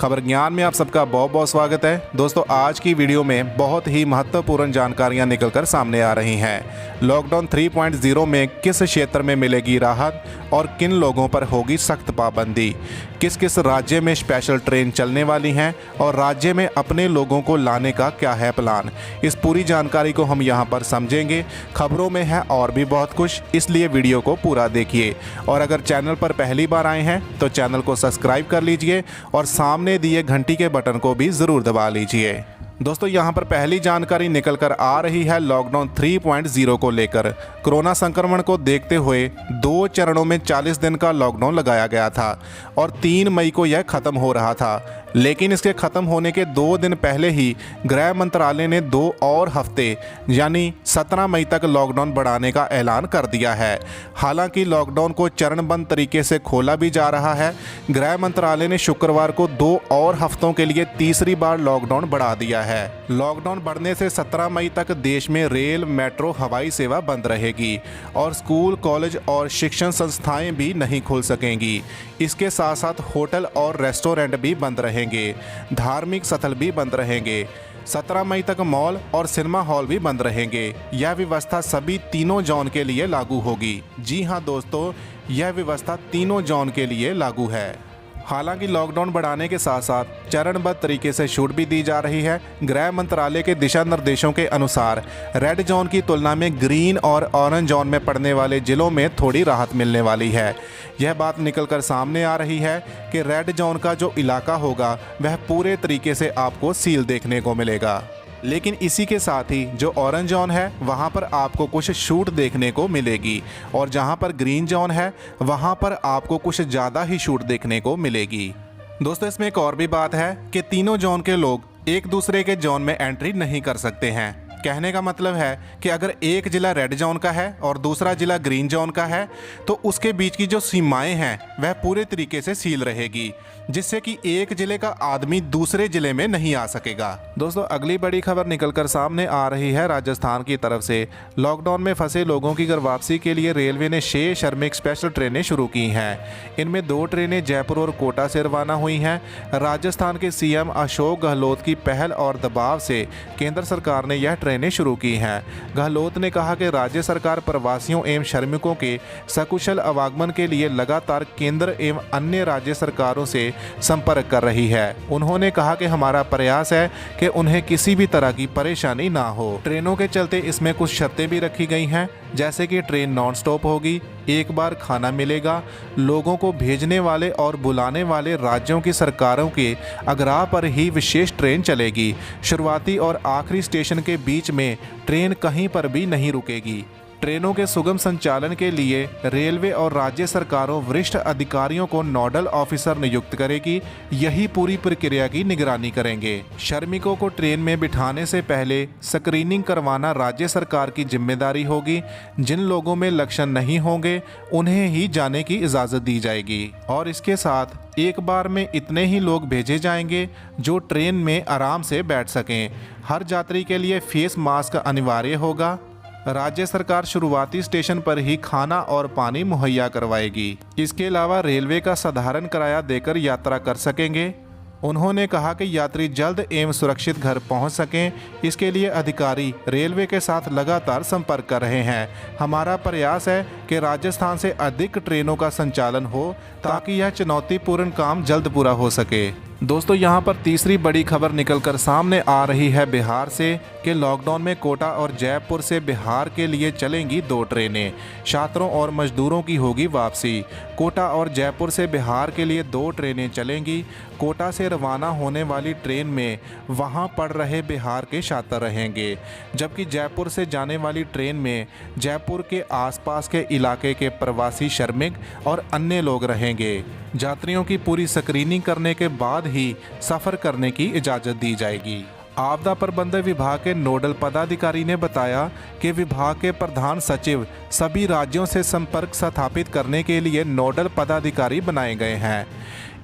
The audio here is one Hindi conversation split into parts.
खबर ज्ञान में आप सबका बहुत बहुत स्वागत है। दोस्तों, आज की वीडियो में बहुत ही महत्वपूर्ण जानकारियां निकलकर सामने आ रही हैं। लॉकडाउन 3.0 में किस क्षेत्र में मिलेगी राहत और किन लोगों पर होगी सख्त पाबंदी, किस किस राज्य में स्पेशल ट्रेन चलने वाली हैं और राज्य में अपने लोगों को लाने का क्या है प्लान। इस पूरी जानकारी को हम यहाँ पर समझेंगे। खबरों में है और भी बहुत कुछ, इसलिए वीडियो को पूरा देखिए। और अगर चैनल पर पहली बार आए हैं तो चैनल को सब्सक्राइब कर लीजिए और सामने दिए घंटी के बटन को भी ज़रूर दबा लीजिए। दोस्तों, यहाँ पर पहली जानकारी निकल कर आ रही है लॉकडाउन 3.0 को लेकर। कोरोना संक्रमण को देखते हुए 2 चरणों में 40 दिन का लॉकडाउन लगाया गया था और 3 मई को यह ख़त्म हो रहा था। लेकिन इसके ख़त्म होने के 2 दिन पहले ही गृह मंत्रालय ने 2 और हफ्ते यानी 17 मई तक लॉकडाउन बढ़ाने का ऐलान कर दिया है। हालांकि लॉकडाउन को चरणबद्ध तरीके से खोला भी जा रहा है। गृह मंत्रालय ने शुक्रवार को 2 और हफ्तों के लिए तीसरी बार लॉकडाउन बढ़ा दिया है। लॉकडाउन बढ़ने से 17 मई तक देश में रेल, मेट्रो, हवाई सेवा बंद रहेगी और स्कूल, कॉलेज और शिक्षण संस्थाएं भी नहीं खुल सकेंगी। इसके साथ साथ होटल और रेस्टोरेंट भी बंद रहेंगे, धार्मिक स्थल भी बंद रहेंगे। 17 मई तक मॉल और सिनेमा हॉल भी बंद रहेंगे। यह व्यवस्था सभी तीनों जोन के लिए लागू होगी। जी हां दोस्तों, यह व्यवस्था तीनों जोन के लिए लागू है। हालांकि लॉकडाउन बढ़ाने के साथ साथ चरणबद्ध तरीके से छूट भी दी जा रही है। गृह मंत्रालय के दिशा निर्देशों के अनुसार रेड जोन की तुलना में ग्रीन और ऑरेंज जोन में पड़ने वाले जिलों में थोड़ी राहत मिलने वाली है। यह बात निकलकर सामने आ रही है कि रेड जोन का जो इलाका होगा वह पूरे तरीके से आपको सील देखने को मिलेगा। लेकिन इसी के साथ ही जो ऑरेंज जोन है वहाँ पर आपको कुछ छूट देखने को मिलेगी और जहाँ पर ग्रीन जोन है वहाँ पर आपको कुछ ज़्यादा ही छूट देखने को मिलेगी। दोस्तों, इसमें एक और भी बात है कि तीनों जोन के लोग एक दूसरे के जोन में एंट्री नहीं कर सकते हैं। कहने का मतलब है कि अगर एक ज़िला रेड जोन का है और दूसरा ज़िला ग्रीन जोन का है तो उसके बीच की जो सीमाएं हैं वह पूरे तरीके से सील रहेगी, जिससे कि एक ज़िले का आदमी दूसरे ज़िले में नहीं आ सकेगा। दोस्तों, अगली बड़ी खबर निकलकर सामने आ रही है राजस्थान की तरफ से। लॉकडाउन में फंसे लोगों की घर वापसी के लिए रेलवे ने 6 श्रमिक स्पेशल ट्रेनें शुरू की हैं। इनमें 2 ट्रेनें जयपुर और कोटा से रवाना हुई हैं। राजस्थान के सीएम अशोक गहलोत की पहल और दबाव से केंद्र सरकार ने यह ट्रेनें शुरू की हैं। गहलोत ने कहा कि राज्य सरकार प्रवासियों एवं श्रमिकों के सकुशल आवागमन के लिए लगातार केंद्र एवं अन्य राज्य सरकारों से संपर्क कर रही है। उन्होंने कहा कि हमारा प्रयास है कि उन्हें किसी भी तरह की परेशानी ना हो। ट्रेनों के चलते इसमें कुछ शर्तें भी रखी गई हैं, जैसे कि ट्रेन नॉन स्टॉप होगी, एक बार खाना मिलेगा, लोगों को भेजने वाले और बुलाने वाले राज्यों की सरकारों के आग्रह पर ही विशेष ट्रेन चलेगी। शुरुआती और आखिरी स्टेशन के बीच में ट्रेन कहीं पर भी नहीं रुकेगी। ट्रेनों के सुगम संचालन के लिए रेलवे और राज्य सरकारों वरिष्ठ अधिकारियों को नोडल ऑफिसर नियुक्त करेगी। यही पूरी प्रक्रिया की निगरानी करेंगे। श्रमिकों को ट्रेन में बिठाने से पहले स्क्रीनिंग करवाना राज्य सरकार की जिम्मेदारी होगी। जिन लोगों में लक्षण नहीं होंगे उन्हें ही जाने की इजाज़त दी जाएगी और इसके साथ एक बार में इतने ही लोग भेजे जाएंगे जो ट्रेन में आराम से बैठ सकें। हर यात्री के लिए फेस मास्क अनिवार्य होगा। राज्य सरकार शुरुआती स्टेशन पर ही खाना और पानी मुहैया करवाएगी। इसके अलावा रेलवे का साधारण किराया देकर यात्रा कर सकेंगे। उन्होंने कहा कि यात्री जल्द एवं सुरक्षित घर पहुंच सकें, इसके लिए अधिकारी रेलवे के साथ लगातार संपर्क कर रहे हैं। हमारा प्रयास है कि राजस्थान से अधिक ट्रेनों का संचालन हो ताकि यह चुनौतीपूर्ण काम जल्द पूरा हो सके। दोस्तों, यहाँ पर तीसरी बड़ी खबर निकलकर सामने आ रही है बिहार से कि लॉकडाउन में कोटा और जयपुर से बिहार के लिए चलेंगी 2 ट्रेनें। छात्रों और मजदूरों की होगी वापसी। कोटा और जयपुर से बिहार के लिए 2 ट्रेनें चलेंगी। कोटा से रवाना होने वाली ट्रेन में वहां पढ़ रहे बिहार के छात्र रहेंगे, जबकि जयपुर से जाने वाली ट्रेन में जयपुर के आसपास के इलाके के प्रवासी श्रमिक और अन्य लोग रहेंगे। यात्रियों की पूरी स्क्रीनिंग करने के बाद ही सफ़र करने की इजाज़त दी जाएगी। आपदा प्रबंधन विभाग के नोडल पदाधिकारी ने बताया कि विभाग के प्रधान सचिव सभी राज्यों से संपर्क स्थापित करने के लिए नोडल पदाधिकारी बनाए गए हैं।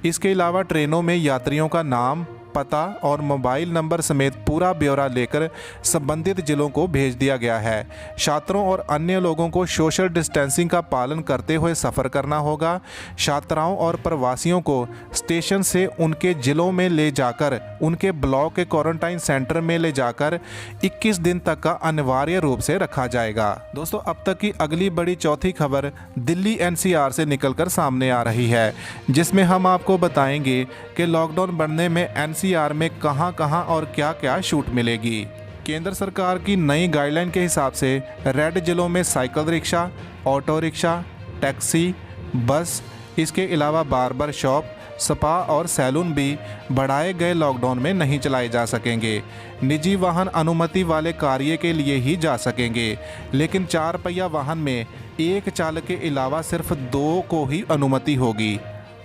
इसके अलावा ट्रेनों में यात्रियों का नाम, पता और मोबाइल नंबर समेत पूरा ब्यौरा लेकर संबंधित जिलों को भेज दिया गया है। छात्रों और अन्य लोगों को सोशल डिस्टेंसिंग का पालन करते हुए सफ़र करना होगा। छात्राओं और प्रवासियों को स्टेशन से उनके जिलों में ले जाकर उनके ब्लॉक के क्वारंटाइन सेंटर में ले जाकर 21 दिन तक का अनिवार्य रूप से रखा जाएगा। दोस्तों, अब तक की अगली बड़ी चौथी खबर दिल्ली एनसीआर से निकलकर सामने आ रही है, जिसमें हम आपको बताएंगे कि लॉकडाउन बढ़ने में एनसीआर में कहां और क्या छूट मिलेगी। केंद्र सरकार की नई गाइडलाइन के हिसाब से रेड जिलों में cycle rickshaw, auto rickshaw, taxi, बस, इसके अलावा बार्बर शॉप, स्पा और सैलून भी बढ़ाए गए लॉकडाउन में नहीं चलाए जा सकेंगे। निजी वाहन अनुमति वाले कार्य के लिए ही जा सकेंगे, लेकिन 4 पहिया वाहन में एक चालक के अलावा सिर्फ 2 को ही अनुमति होगी।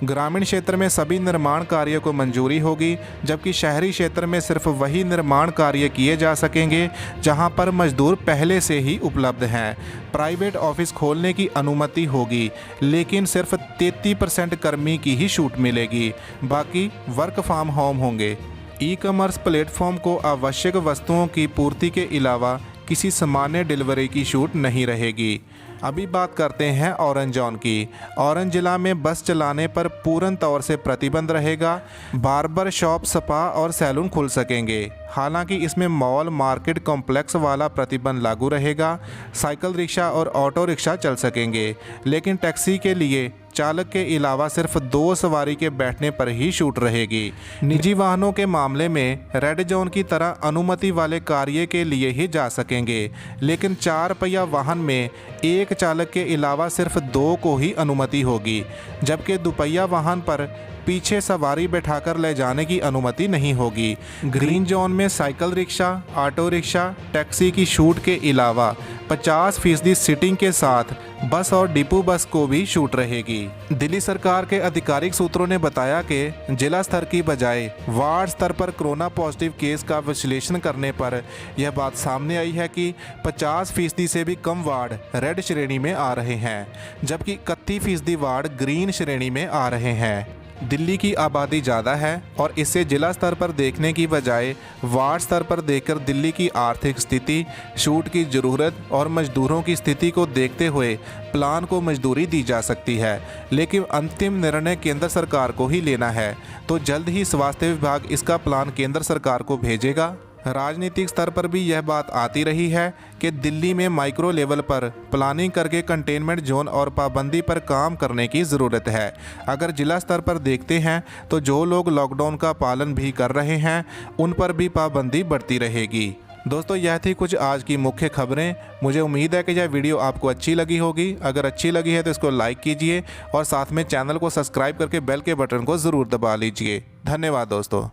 ग्रामीण क्षेत्र में सभी निर्माण कार्य को मंजूरी होगी, जबकि शहरी क्षेत्र में सिर्फ वही निर्माण कार्य किए जा सकेंगे जहां पर मजदूर पहले से ही उपलब्ध हैं। प्राइवेट ऑफिस खोलने की अनुमति होगी, लेकिन सिर्फ 33% कर्मी की ही छूट मिलेगी, बाकी वर्क फ्रॉम होम होंगे। ई कॉमर्स प्लेटफॉर्म को आवश्यक वस्तुओं की पूर्ति के अलावा किसी सामान्य डिलीवरी की छूट नहीं रहेगी। अभी बात करते हैं ऑरेंज जोन की। ऑरेंज जिला में बस चलाने पर पूर्ण तौर से प्रतिबंध रहेगा। बार्बर शॉप, स्पा और सैलून खुल सकेंगे, हालांकि इसमें मॉल, मार्केट कॉम्प्लेक्स वाला प्रतिबंध लागू रहेगा। साइकिल रिक्शा और ऑटो रिक्शा चल सकेंगे, लेकिन टैक्सी के लिए चालक के अलावा सिर्फ 2 सवारी के बैठने पर ही छूट रहेगी। निजी वाहनों के मामले में रेड जोन की तरह अनुमति वाले कार्य के लिए ही जा सकेंगे, लेकिन 4 पहिया वाहन में एक चालक के अलावा सिर्फ 2 को ही अनुमति होगी, जबकि दुपहिया वाहन पर पीछे सवारी बैठाकर ले जाने की अनुमति नहीं होगी। ग्रीन जोन में cycle rickshaw, auto rickshaw, taxi की छूट के अलावा 50% सीटिंग के साथ बस और डिपो बस को भी छूट रहेगी। दिल्ली सरकार के आधिकारिक सूत्रों ने बताया कि जिला स्तर की बजाय वार्ड स्तर पर कोरोना पॉजिटिव केस का विश्लेषण करने पर यह बात सामने आई है कि 50% से भी कम वार्ड रेड श्रेणी में आ रहे हैं, जबकि 31% वार्ड ग्रीन श्रेणी में आ रहे हैं। दिल्ली की आबादी ज़्यादा है और इसे जिला स्तर पर देखने की बजाय वार्ड स्तर पर देखकर दिल्ली की आर्थिक स्थिति, छूट की ज़रूरत और मजदूरों की स्थिति को देखते हुए प्लान को मंजूरी दी जा सकती है, लेकिन अंतिम निर्णय केंद्र सरकार को ही लेना है। तो जल्द ही स्वास्थ्य विभाग इसका प्लान केंद्र सरकार को भेजेगा। राजनीतिक स्तर पर भी यह बात आती रही है कि दिल्ली में माइक्रो लेवल पर प्लानिंग करके कंटेनमेंट जोन और पाबंदी पर काम करने की ज़रूरत है। अगर जिला स्तर पर देखते हैं तो जो लोग लॉकडाउन का पालन भी कर रहे हैं उन पर भी पाबंदी बढ़ती रहेगी। दोस्तों, यह थी कुछ आज की मुख्य खबरें। मुझे उम्मीद है कि यह वीडियो आपको अच्छी लगी होगी। अगर अच्छी लगी है तो इसको लाइक कीजिए और साथ में चैनल को सब्सक्राइब करके बेल के बटन को ज़रूर दबा लीजिए। धन्यवाद दोस्तों।